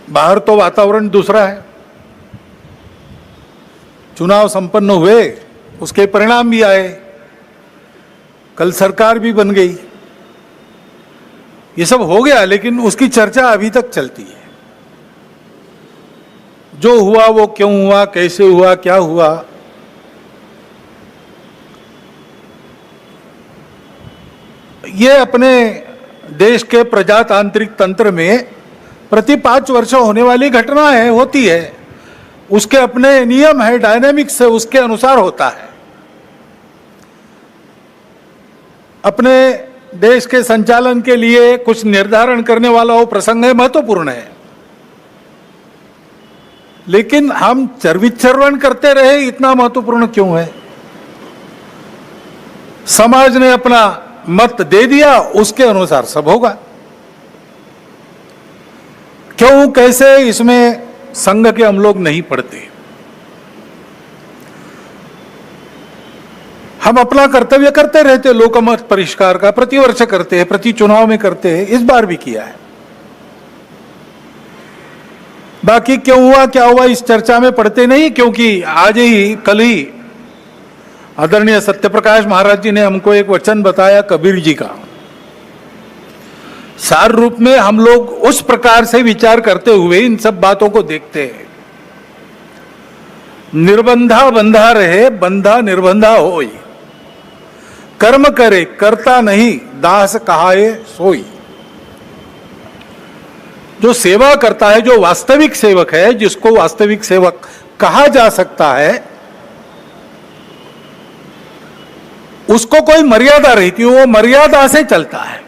बाहर तो वातावरण दूसरा है। चुनाव संपन्न हुए, उसके परिणाम भी आए, कल सरकार भी बन गई, ये सब हो गया, लेकिन उसकी चर्चा अभी तक चलती है। जो हुआ वो क्यों हुआ, कैसे हुआ, क्या हुआ, ये अपने देश के प्रजातांत्रिक तंत्र में प्रति 5 वर्ष होने वाली घटना है, होती है। उसके अपने नियम है, डायनेमिक्स है, उसके अनुसार होता है। अपने देश के संचालन के लिए कुछ निर्धारण करने वाला वो प्रसंग है, महत्वपूर्ण है। लेकिन हम चरविचरवन करते रहे, इतना महत्वपूर्ण क्यों है? समाज ने अपना मत दे दिया, उसके अनुसार सब होगा। क्यों, कैसे, इसमें संघ के हम लोग नहीं पढ़ते। हम अपना कर्तव्य करते रहते, लोकमत परिष्कार का प्रतिवर्ष करते हैं, प्रति चुनाव में करते हैं, इस बार भी किया है। बाकी क्यों हुआ, क्या हुआ, इस चर्चा में पढ़ते नहीं, क्योंकि आज ही, कल ही आदरणीय सत्यप्रकाश महाराज जी ने हमको एक वचन बताया कबीर जी का। सार रूप में हम लोग उस प्रकार से विचार करते हुए इन सब बातों को देखते हैं। निर्बंधा बंधा रहे, बंधा निर्बंधा होई, कर्म करे करता नहीं, दास कहाए सोई। जो सेवा करता है, जो वास्तविक सेवक है, जिसको वास्तविक सेवक कहा जा सकता है, उसको कोई मर्यादा रहती है, वो मर्यादा से चलता है।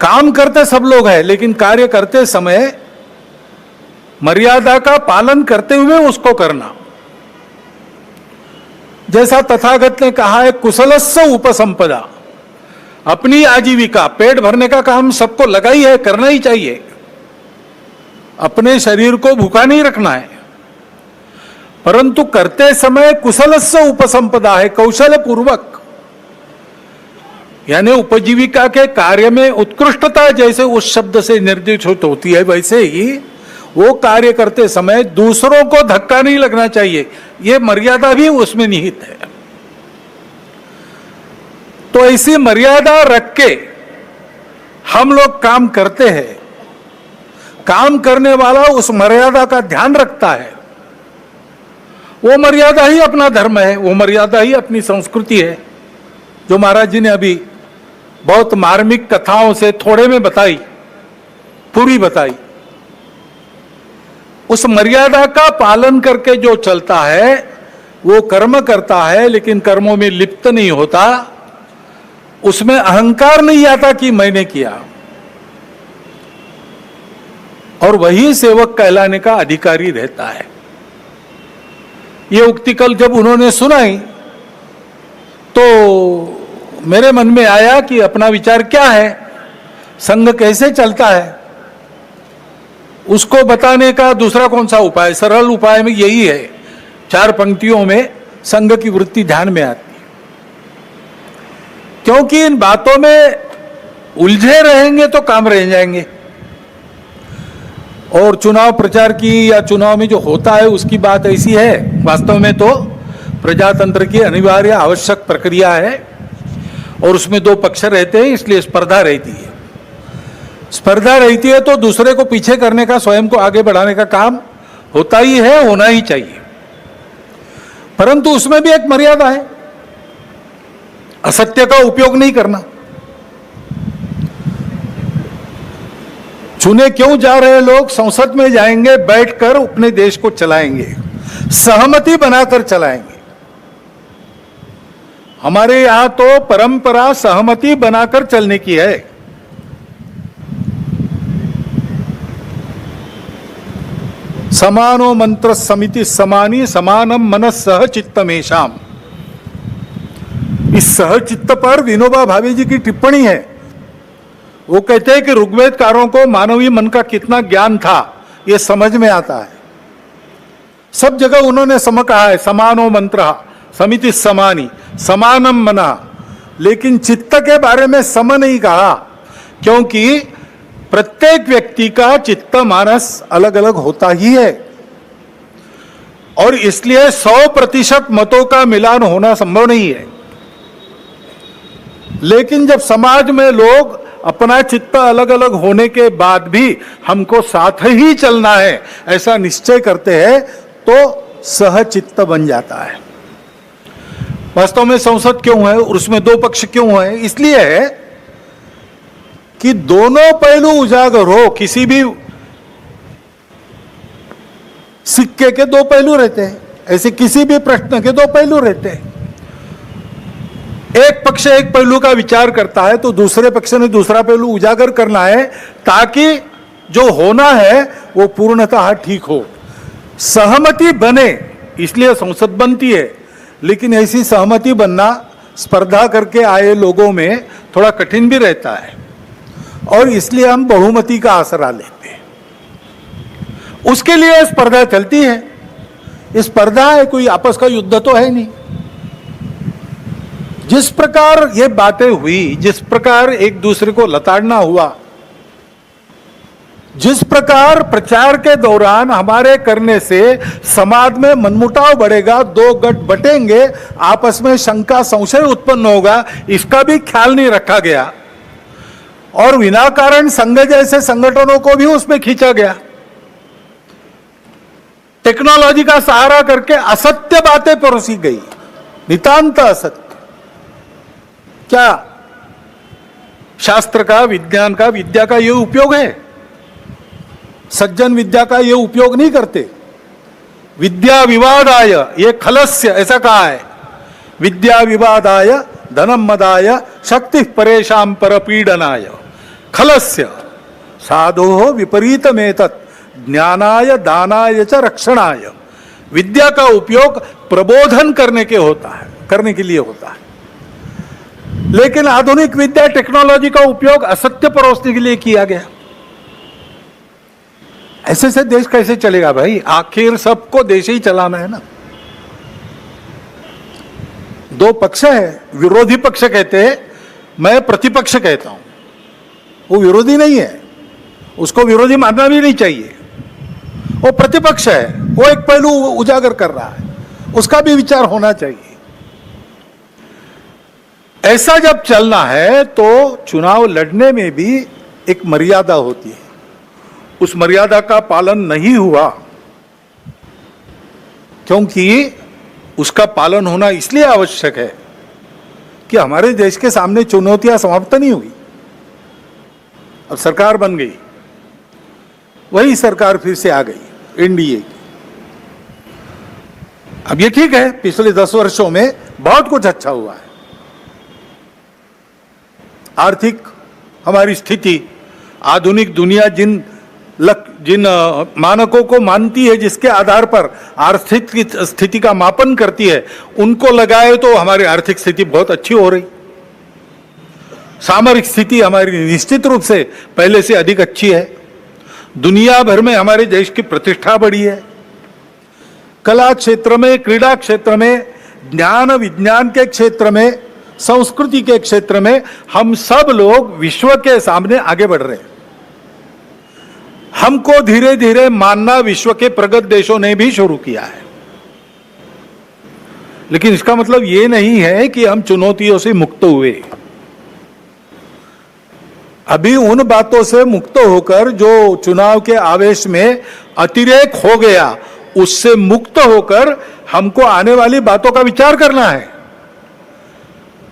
काम करते सब लोग हैं, लेकिन कार्य करते समय मर्यादा का पालन करते हुए उसको करना। जैसा तथागत ने कहा है, कुशलस्य उपसंपदा, अपनी आजीविका, पेट भरने का काम सबको लगा ही है, करना ही चाहिए। अपने शरीर को भूखा नहीं रखना है, परंतु करते समय कुशलस्य उपसंपदा है, कौशल पूर्वक, यानी उपजीविका के कार्य में उत्कृष्टता जैसे उस शब्द से निर्देशित होती है, वैसे ही वो कार्य करते समय दूसरों को धक्का नहीं लगना चाहिए, ये मर्यादा भी उसमें निहित है। तो ऐसी मर्यादा रख के हम लोग काम करते हैं। काम करने वाला उस मर्यादा का ध्यान रखता है, वो मर्यादा ही अपना धर्म है, वो मर्यादा ही अपनी संस्कृति है, जो महाराज जी ने अभी बहुत मार्मिक कथाओं से थोड़े में बताई, पूरी बताई। उस मर्यादा का पालन करके जो चलता है वो कर्म करता है, लेकिन कर्मों में लिप्त नहीं होता, उसमें अहंकार नहीं आता कि मैंने किया, और वही सेवक कहलाने का अधिकारी रहता है। ये उक्ति कल जब उन्होंने सुनाई तो मेरे मन में आया कि अपना विचार क्या है, संघ कैसे चलता है, उसको बताने का दूसरा कौन सा उपाय। सरल उपाय में यही है, 4 पंक्तियों में संघ की वृत्ति ध्यान में आती है। क्योंकि इन बातों में उलझे रहेंगे तो काम रह जाएंगे, और चुनाव प्रचार की या चुनाव में जो होता है उसकी बात ऐसी है, वास्तव में तो प्रजातंत्र की अनिवार्य आवश्यक प्रक्रिया है, और उसमें 2 पक्ष रहते हैं, इसलिए स्पर्धा रहती है। स्पर्धा रहती है तो दूसरे को पीछे करने का, स्वयं को आगे बढ़ाने का काम होता ही है, होना ही चाहिए, परंतु उसमें भी एक मर्यादा है, असत्य का उपयोग नहीं करना। चुने क्यों जा रहे लोग, संसद में जाएंगे, बैठकर अपने देश को चलाएंगे, सहमति बनाकर चलाएंगे। हमारे यहां तो परंपरा सहमति बनाकर चलने की है। समानो मंत्र समिति समानी, समानम मनस सह चित्तमेशाम। इस सहचित्त पर विनोबा भावे जी की टिप्पणी है। वो कहते हैं कि ऋग्वेदकारों को मानवीय मन का कितना ज्ञान था ये समझ में आता है। सब जगह उन्होंने सम कहा है, समानो मंत्र समिति समानी, समानम मना, लेकिन चित्त के बारे में सम नहीं कहा, क्योंकि प्रत्येक व्यक्ति का चित्त मानस अलग अलग होता ही है और इसलिए 100% मतों का मिलान होना संभव नहीं है। लेकिन जब समाज में लोग अपना चित्त अलग अलग होने के बाद भी हमको साथ ही चलना है ऐसा निश्चय करते हैं तो सहचित्त बन जाता है। वास्तव में संसद क्यों है और उसमें दो पक्ष क्यों है? इसलिए है कि दोनों पहलू उजागर हो। किसी भी सिक्के के दो पहलू रहते हैं, ऐसे किसी भी प्रश्न के दो पहलू रहते हैं। एक पक्ष एक पहलू का विचार करता है तो दूसरे पक्ष ने दूसरा पहलू उजागर करना है ताकि जो होना है वो पूर्णतः ठीक हो, सहमति बने। इसलिए संसद बनती है, लेकिन ऐसी सहमति बनना स्पर्धा करके आए लोगों में थोड़ा कठिन भी रहता है और इसलिए हम बहुमति का आसरा लेते हैं। उसके लिए स्पर्धा चलती है। ये स्पर्धा है, कोई आपस का युद्ध तो है नहीं। जिस प्रकार ये बातें हुई, जिस प्रकार एक दूसरे को लताड़ना हुआ, जिस प्रकार प्रचार के दौरान हमारे करने से समाज में मनमुटाव बढ़ेगा, दो गठ बटेंगे, आपस में शंका संशय उत्पन्न होगा, इसका भी ख्याल नहीं रखा गया और विनाकारण संघ जैसे संगठनों को भी उसमें खींचा गया। टेक्नोलॉजी का सहारा करके असत्य बातें परोसी गई, नितांत असत्य। क्या शास्त्र का, विज्ञान का, विद्या का यह उपयोग है? सज्जन विद्या का यह उपयोग नहीं करते। विद्या विवादाय ये खलस्य ऐसा कहा है, विद्या विवादाय धनम मदाय शक्ति परेशान परपीडनाय खलस्य साधो विपरीतमेतत् ज्ञानाय दानाय च रक्षणाय। विद्या का उपयोग प्रबोधन करने के लिए होता है, लेकिन आधुनिक विद्या टेक्नोलॉजी का उपयोग असत्य परोसने के लिए किया गया। ऐसे से देश कैसे चलेगा भाई? आखिर सबको देश ही चलाना है ना। दो पक्ष है, विरोधी पक्ष कहते हैं, मैं प्रतिपक्ष कहता हूं। वो विरोधी नहीं है, उसको विरोधी मानना भी नहीं चाहिए। वो प्रतिपक्ष है, वो एक पहलू उजागर कर रहा है, उसका भी विचार होना चाहिए। ऐसा जब चलना है तो चुनाव लड़ने में भी एक मर्यादा होती है। उस मर्यादा का पालन नहीं हुआ, क्योंकि उसका पालन होना इसलिए आवश्यक है कि हमारे देश के सामने चुनौतियां समाप्त नहीं हुई। अब सरकार बन गई, वही सरकार फिर से आ गई एनडीए की। अब ये ठीक है, पिछले 10 वर्षों में बहुत कुछ अच्छा हुआ है। आर्थिक हमारी स्थिति, आधुनिक दुनिया जिन मानकों को मानती है, जिसके आधार पर आर्थिक स्थिति का मापन करती है, उनको लगाए तो हमारी आर्थिक स्थिति बहुत अच्छी हो रही। सामरिक स्थिति हमारी निश्चित रूप से पहले से अधिक अच्छी है। दुनिया भर में हमारे देश की प्रतिष्ठा बढ़ी है। कला क्षेत्र में, क्रीड़ा क्षेत्र में, ज्ञान विज्ञान के क्षेत्र में, संस्कृति के क्षेत्र में हम सब लोग विश्व के सामने आगे बढ़ रहे हैं। हमको धीरे धीरे मानना विश्व के प्रगत देशों ने भी शुरू किया है। लेकिन इसका मतलब यह नहीं है कि हम चुनौतियों से मुक्त हुए। अभी उन बातों से मुक्त होकर जो चुनाव के आवेश में अतिरेक हो गया, उससे मुक्त होकर हमको आने वाली बातों का विचार करना है,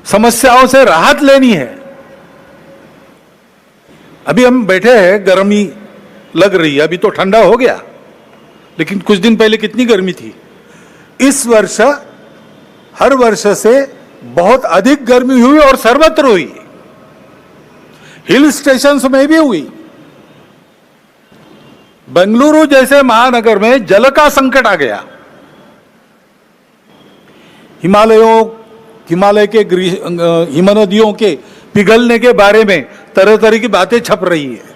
समस्याओं से राहत लेनी है। अभी हम बैठे हैं, गर्मी लग रही है, अभी तो ठंडा हो गया, लेकिन कुछ दिन पहले कितनी गर्मी थी। इस वर्ष हर वर्ष से बहुत अधिक गर्मी हुई और सर्वत्र हुई, हिल स्टेशंस में भी हुई। बेंगलुरु जैसे महानगर में जल का संकट आ गया। हिमालय के हिमनदियों के पिघलने के बारे में तरह तरह की बातें छप रही है।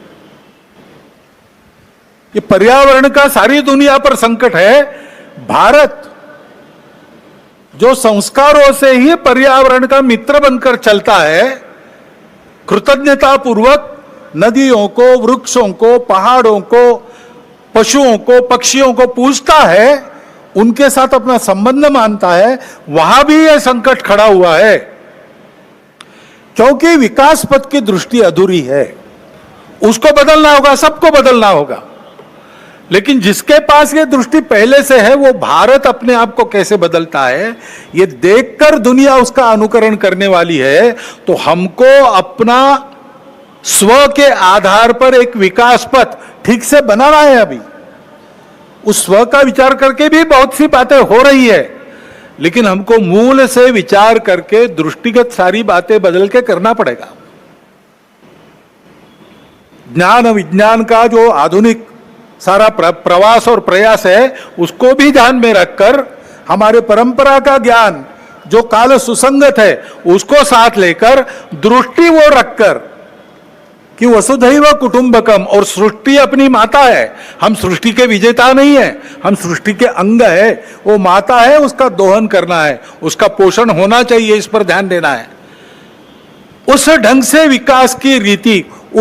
ये पर्यावरण का सारी दुनिया पर संकट है। भारत जो संस्कारों से ही पर्यावरण का मित्र बनकर चलता है, कृतज्ञता पूर्वक नदियों को, वृक्षों को, पहाड़ों को, पशुओं को, पक्षियों को पूजता है, उनके साथ अपना संबंध मानता है, वहां भी यह संकट खड़ा हुआ है, क्योंकि विकास पथ की दृष्टि अधूरी है। उसको बदलना होगा, सबको बदलना होगा, लेकिन जिसके पास ये दृष्टि पहले से है, वो भारत अपने आप को कैसे बदलता है ये देखकर दुनिया उसका अनुकरण करने वाली है। तो हमको अपना स्व के आधार पर एक विकास पथ ठीक से बनाना है। अभी उस स्व का विचार करके भी बहुत सी बातें हो रही है, लेकिन हमको मूल से विचार करके दृष्टिगत सारी बातें बदल के करना पड़ेगा। ज्ञान विज्ञान का जो आधुनिक सारा प्रवास और प्रयास है, उसको भी ध्यान में रखकर हमारे परंपरा का ज्ञान जो काल सुसंगत है उसको साथ लेकर दृष्टि वो रखकर कि वसुधैव कुटुंबकम, और सृष्टि अपनी माता है, हम सृष्टि के विजेता नहीं है, हम सृष्टि के अंग है। वो माता है, उसका दोहन करना है, उसका पोषण होना चाहिए, इस पर ध्यान देना है। उस ढंग से विकास की रीति